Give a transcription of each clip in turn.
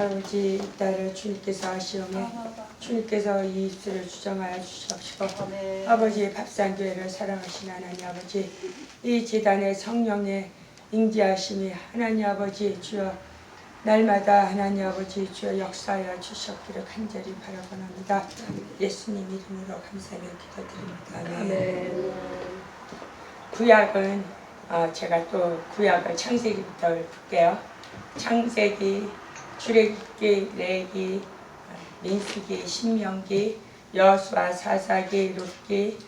아버지 이 딸을 주님께서 아시오매 주님께서 이 입술을 주정하여 주시옵시고 아버지 밥산교회를 사랑하신 하나님 아버지 이 재단의 성령의 인지하심이 하나님 아버지 주여 날마다 하나님 아버지 주여 역사하여 주셨기를 간절히 바라고합니다. 예수님 이름으로 감사하며 기도드립니다. 아멘. 구약은 제가 또 구약을 창세기부터 볼게요. 창세기, 출애굽기, 레위기, 민수기, 신명기, 여호수아, 사사기, 룻기,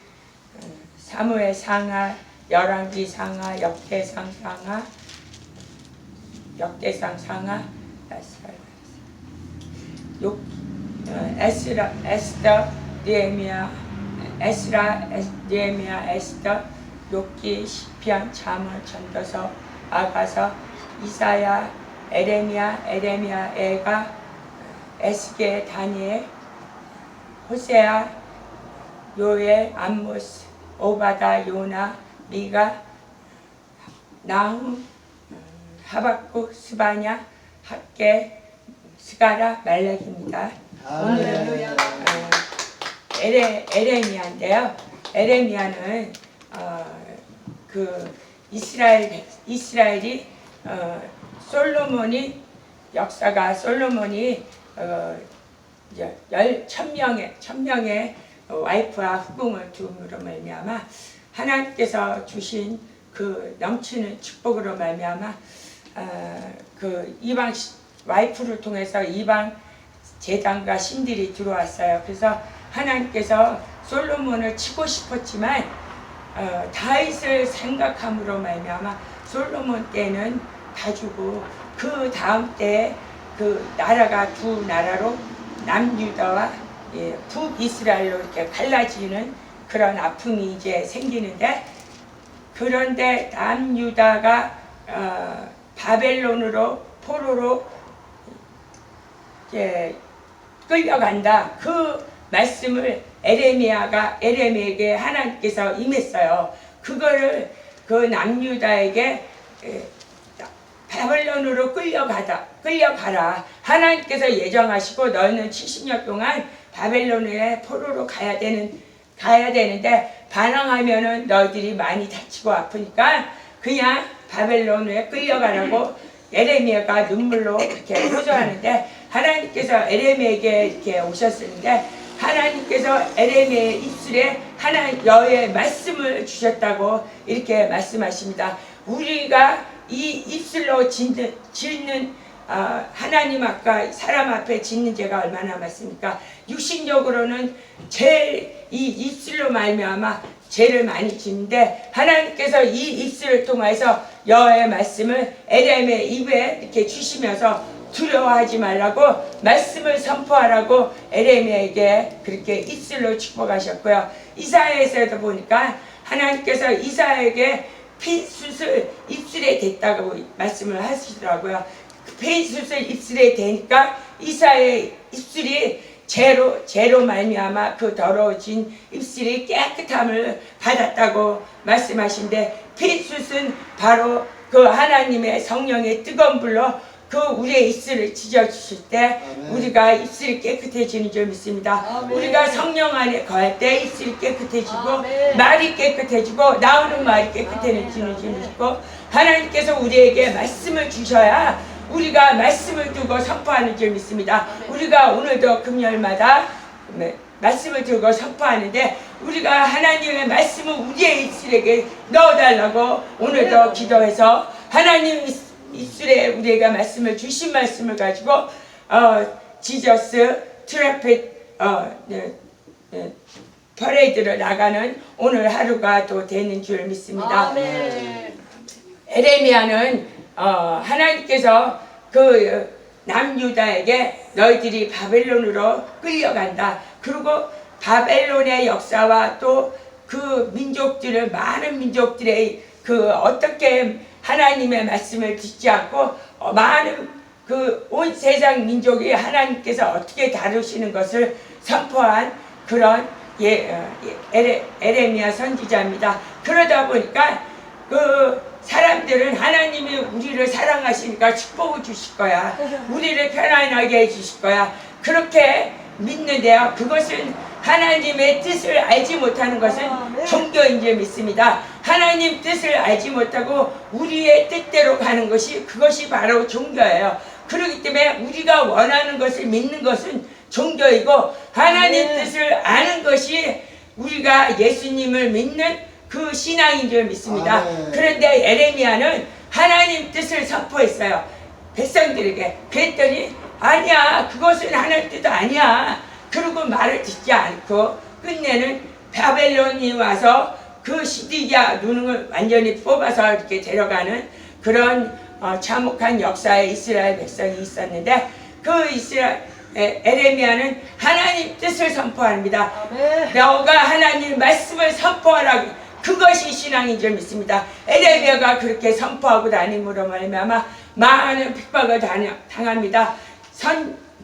사무엘 상하, 열왕기 상하, 역대상 상하, 에스더, 느헤미야, 에스더, 욥기, 시편, 잠언, 전도서, 아가서, 이사야, 에레미야, 에가, 에스겔, 다니엘, 호세아, 요엘, 암모스, 오바다, 요나, 미가, 나훔, 하박국, 스바냐, 학계, 스가랴, 말라기입니다. 오늘은 에레미야인데요. 에레미야는 그 이스라엘이 솔로몬이 역사가 솔로몬이 천명의 와이프와 후궁을 두음으로 말미암아 하나님께서 주신 그 넘치는 축복으로 말미암아 그 이방 와이프를 통해서 이방 제단과 신들이 들어왔어요. 그래서 하나님께서 솔로몬을 치고 싶었지만 다윗을 생각함으로 말미암아 솔로몬 때는 봐주고 그 다음 때 그 나라가 두 나라로 남유다와 북이스라엘로 이렇게 갈라지는 그런 아픔이 이제 생기는데 그런데 남유다가 바벨론으로 포로로 이제 끌려간다. 그 말씀을 에레미야에게 하나님께서 임했어요. 그거를 그 남유다에게 바벨론으로 끌려가라. 하나님께서 예정하시고 너희는 70년 동안 바벨론에 포로로 가야 되는데 반항하면은 너희들이 많이 다치고 아프니까 그냥 바벨론에 끌려가라고 에레미야가 눈물로 이렇게 호소하는데 하나님께서 에레미야에게 이렇게 오셨는데 하나님께서 에레미야의 입술에 여의 말씀을 주셨다고 이렇게 말씀하십니다. 우리가 이 입술로 짓는 하나님 앞과 사람 앞에 짓는 죄가 얼마나 많습니까? 육신적으로는 제일 이 입술로 말미암아 죄를 많이 짓는데 하나님께서 이 입술을 통해서 여호와의 말씀을 에레미야의 입에 이렇게 주시면서 두려워하지 말라고 말씀을 선포하라고 에레미야에게 그렇게 입술로 축복하셨고요. 이사야에서도 보니까 하나님께서 이사야에게 핀수술 입술에 댔다고 말씀을 하시더라고요. 핀수술 입술에 대니까 이사야의 입술이 죄로 말미암아 그 더러워진 입술이 깨끗함을 받았다고 말씀하신데 핀수술은 바로 그 하나님의 성령의 뜨거운 불로 그 우리의 입술을 찢어주실 때 우리가 입술이 깨끗해지는 줄 믿습니다. 우리가 성령 안에 거할 때 입술이 깨끗해지고 말이 깨끗해지고 나오는 말이 깨끗해지는 줄 믿고 하나님께서 우리에게 말씀을 주셔야 우리가 말씀을 두고 선포하는 줄 믿습니다. 우리가 오늘도 금요일마다 말씀을 두고 선포하는데 우리가 하나님의 말씀을 우리의 입술에게 넣어달라고 오늘도 기도해서 하나님 입술에 우리가 말씀을 주신 말씀을 가지고 지저스 트래핏 퍼레이드를 나가는 오늘 하루가 또 되는 줄 믿습니다. 아멘. 에레미야는 하나님께서 그 남유다에게 너희들이 바벨론으로 끌려간다. 그리고 바벨론의 역사와 또 그 민족들을 많은 민족들의 그 어떻게 하나님의 말씀을 듣지 않고 많은 그 온 세상 민족이 하나님께서 어떻게 다루시는 것을 선포한 그런 에레미야 선지자입니다. 그러다 보니까 그 사람들은 하나님이 우리를 사랑하시니까 축복을 주실 거야. 우리를 편안하게 해주실 거야. 그렇게 믿는데요. 그것은 하나님의 뜻을 알지 못하는 것은 종교인 줄 믿습니다. 하나님 뜻을 알지 못하고 우리의 뜻대로 가는 것이 그것이 바로 종교예요. 그렇기 때문에 우리가 원하는 것을 믿는 것은 종교이고 하나님 뜻을 아는 것이 우리가 예수님을 믿는 그 신앙인 줄 믿습니다. 그런데 에레미야는 하나님 뜻을 선포했어요. 백성들에게. 그랬더니 아니야, 그것은 하나님 뜻 아니야. 그러고 말을 듣지 않고 끝내는 바벨론이 와서 그 시디기야 누능을 완전히 뽑아서 이렇게 데려가는 그런 참혹한 역사의 이스라엘 백성이 있었는데 그 에레미야는 하나님 뜻을 선포합니다. 너가 하나님 말씀을 선포하라고. 그것이 신앙인 줄 믿습니다. 에레미야가 그렇게 선포하고 다님으로 말미암아 많은 핍박을 당합니다.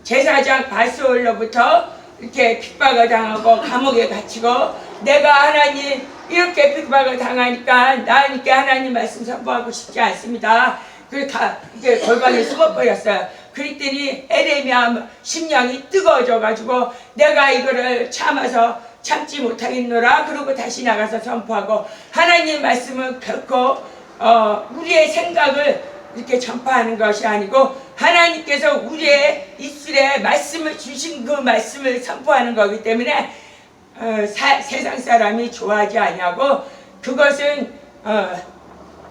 제사장 바스올로부터 이렇게 핍박을 당하고 감옥에 갇히고 내가 하나님 이렇게 핍박을 당하니까 나니까 하나님 말씀 선포하고 싶지 않습니다. 이렇게 골방에 숨어버렸어요. 그랬더니 에레미야 심령이 뜨거워져 가지고 내가 이거를 참지 못하겠노라. 그러고 다시 나가서 선포하고 하나님 말씀은 결코 우리의 생각을 이렇게 전파하는 것이 아니고 하나님께서 우리의 입술에 말씀을 주신 그 말씀을 선포하는 거기 때문에 세상 사람이 좋아하지 아니하고 그것은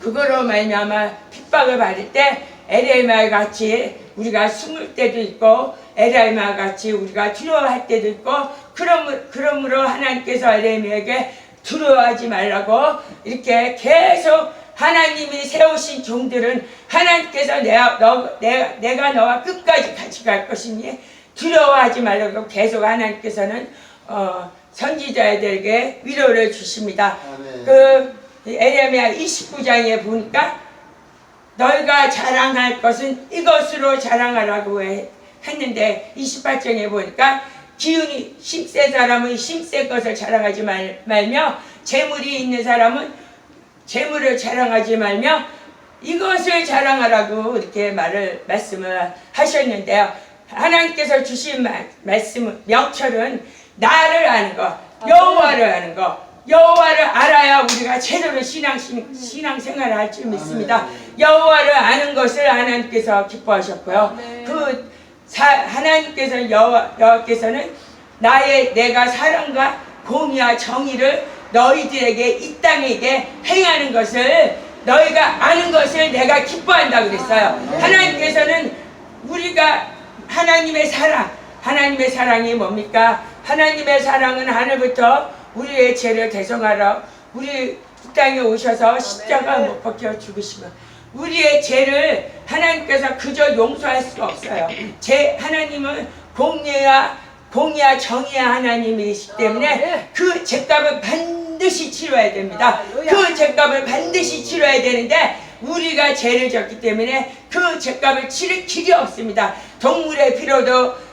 그거로 말미암아 핍박을 받을 때 에레미야 같이 우리가 숨을 때도 있고 에레미야 같이 우리가 두려워할 때도 있고 그러므로 하나님께서 에레미야에게 두려워하지 말라고 이렇게 계속 하나님이 세우신 종들은 하나님께서 내가 너와 끝까지 같이 갈 것이니 두려워하지 말라고 계속 하나님께서는 선지자들에게 위로를 주십니다. 그 에레미야 29장에 보니까 너희가 자랑할 것은 이것으로 자랑하라고 했는데 28장에 보니까 기운이 힘센 사람은 힘센 것을 자랑하지 말며 재물이 있는 사람은 재물을 자랑하지 말며 이것을 자랑하라고 이렇게 말씀을 하셨는데요. 하나님께서 주신 말씀은 명철은 나를 아는 것, 여호와를 아는 것, 여호와를 알아야 우리가 제대로 신앙생활을 할 줄 믿습니다. 여호와를 아는 것을 하나님께서 기뻐하셨고요. 하나님께서는 여호와께서는 내가 사랑과 공의와 정의를 너희들에게 이 땅에게 행하는 것을 너희가 아는 것을 내가 기뻐한다고 그랬어요. 하나님께서는 우리가 하나님의 사랑이 뭡니까? 하나님의 사랑은 하늘부터 우리의 죄를 대성하러 우리 이 땅에 오셔서 십자가 못 박혀 죽으시고 우리의 죄를 하나님께서 그저 용서할 수가 없어요. 하나님은 공의와 정의의 하나님이시기 때문에 그 죄값을 반드시 치러야 됩니다. 그 죄값을 반드시 치러야 되는데 우리가 죄를 졌기 때문에 그 죄값을 치를 길이 없습니다. 동물의 피로도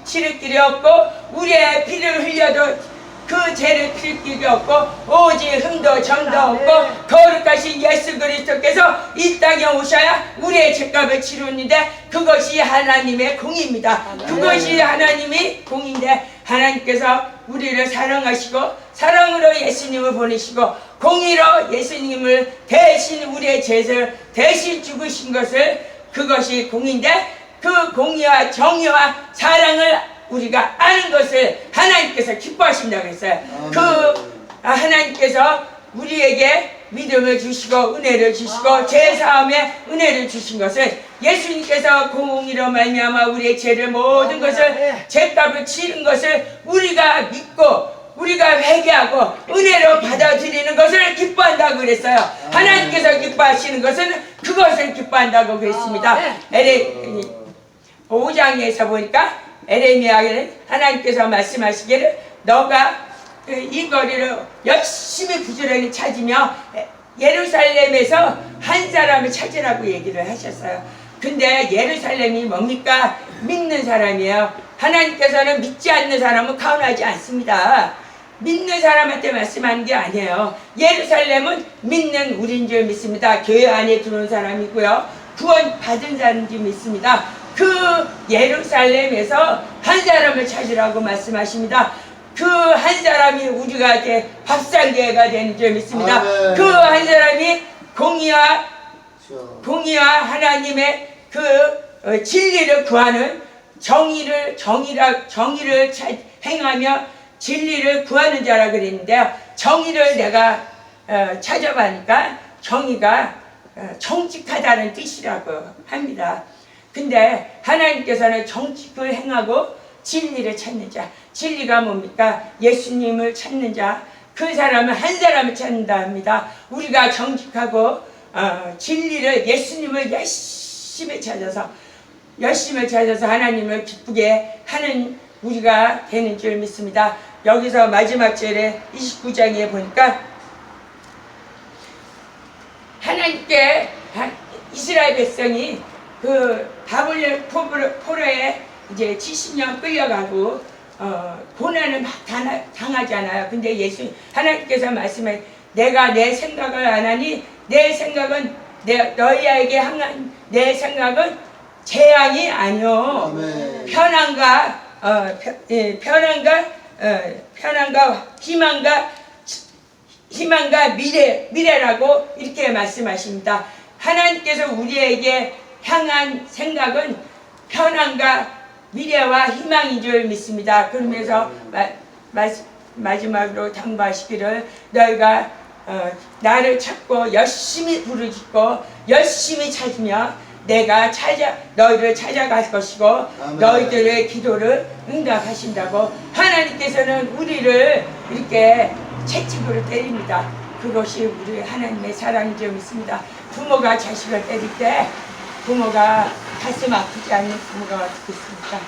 치를 길이 없고 우리의 피를 흘려도 그 죄를 필 길이 없고 오직 흠도 점도 없고 거룩하신 예수 그리스도께서 이 땅에 오셔야 우리의 죄값을 치르는데 그것이 하나님의 공의입니다. 그것이 하나님의 공의인데 하나님께서 우리를 사랑하시고 사랑으로 예수님을 보내시고 공의로 예수님을 대신 우리의 죄를 대신 죽으신 것을 그것이 공의인데 그 공의와 정의와 사랑을 우리가 아는 것을 하나님께서 기뻐하신다고 했어요. 하나님께서 우리에게 믿음을 주시고 은혜를 주시고 죄사함의 은혜를 주신 것을 예수님께서 공의로 말미암아 우리의 죄를 모든 것을 죄값을 치른 것을 우리가 믿고 우리가 회개하고 은혜로 받아들이는 것을 기뻐한다고 그랬어요. 하나님께서 기뻐하시는 것은 그것을 기뻐한다고 그랬습니다. 5장에서 보니까 에레미야에는 하나님께서 말씀하시기를 너가 이 거리를 열심히 부지런히 찾으며 예루살렘에서 한 사람을 찾으라고 얘기를 하셨어요. 근데 예루살렘이 뭡니까? 믿는 사람이에요. 하나님께서는 믿지 않는 사람은 가운하지 않습니다. 믿는 사람한테 말씀하는 게 아니에요. 예루살렘은 믿는 우리인 줄 믿습니다. 교회 안에 들어온 사람이고요. 구원 받은 사람인 줄 믿습니다. 그 예루살렘에서 한 사람을 찾으라고 말씀하십니다. 그 한 사람이 우리가 이제 밥상교회가 되는 줄 믿습니다. 그 한 사람이 공의와 하나님의 그 진리를 구하는 정의를 행하며 진리를 구하는 자라 그랬는데요. 정의를 내가 찾아보니까 정의가 정직하다는 뜻이라고 합니다. 근데 하나님께서는 정직을 행하고 진리를 찾는 자, 진리가 뭡니까? 예수님을 찾는 자, 그 사람은 한 사람을 찾는다 합니다. 우리가 정직하고 진리를, 예수님을 열심히 찾아서 하나님을 기쁘게 하는 우리가 되는 줄 믿습니다. 여기서 마지막 절에 29장에 보니까 하나님께 이스라엘 백성이 그 바벨론 포로에 이제 70년 끌려가고 고난을 막 당하잖아요. 근데 하나님께서 말씀해, 내가 내 생각을 안 하니 내 생각은 너희에게 향한 내 생각은 재앙이 아니요 편안과 희망과 미래라고 이렇게 말씀하십니다. 하나님께서 우리에게 향한 생각은 편안과 미래와 희망인 줄 믿습니다. 그러면서 마지막으로 당부하시기를, 너희가 나를 찾고 열심히 부르짖고 열심히 찾으며 내가 너희를 찾아갈 것이고 아멘. 너희들의 기도를 응답하신다고. 하나님께서는 우리를 이렇게 채찍으로 때립니다. 그것이 우리 하나님의 사랑인 줄 믿습니다. 부모가 자식을 때릴 때 부모가 가슴 아프지 않는 부모가 어떻게 있습니까?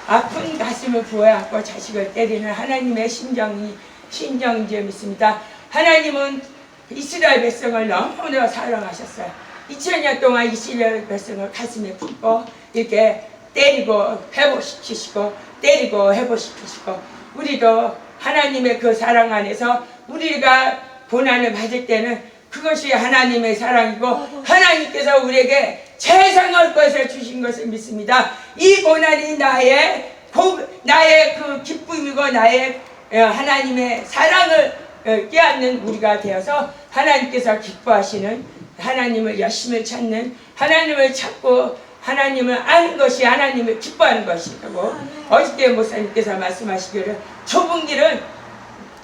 아픈 가슴을 부여안고 자식을 때리는 하나님의 심정인 줄 믿습니다. 하나님은 이스라엘 백성을 너무나 사랑하셨어요. 2000년 동안 이스라엘 백성을 가슴에 품고 이렇게 때리고 회복시키시고 때리고 회복시키시고, 우리도 하나님의 그 사랑 안에서 우리가 고난을 받을 때는 그것이 하나님의 사랑이고 하나님께서 우리에게 최상의 것을 주신 것을 믿습니다. 이 고난이 나의 그 기쁨이고 나의 하나님의 사랑을 깨닫는 우리가 되어서 하나님께서 기뻐하시는, 하나님을 열심히 찾는, 하나님을 찾고 하나님을 아는 것이 하나님을 기뻐하는 것이라고 어저께 목사님께서 말씀하시기를, 좁은 길은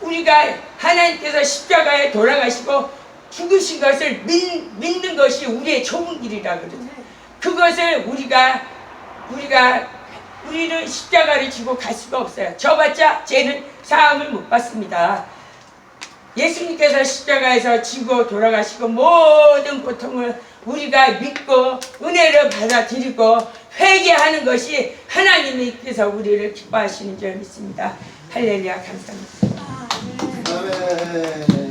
우리가 하나님께서 십자가에 돌아가시고 죽으신 것을 믿는 것이 우리의 좁은 길이라 그러죠. 그것을 우리는 십자가를 지고 갈 수가 없어요. 저봤자 죄는 사함을 못 받습니다. 예수님께서 십자가에서 지고 돌아가시고 모든 고통을 우리가 믿고 은혜를 받아들이고 회개하는 것이 하나님께서 우리를 기뻐하시는 줄 믿습니다. 할렐루야, 감사합니다. 아멘.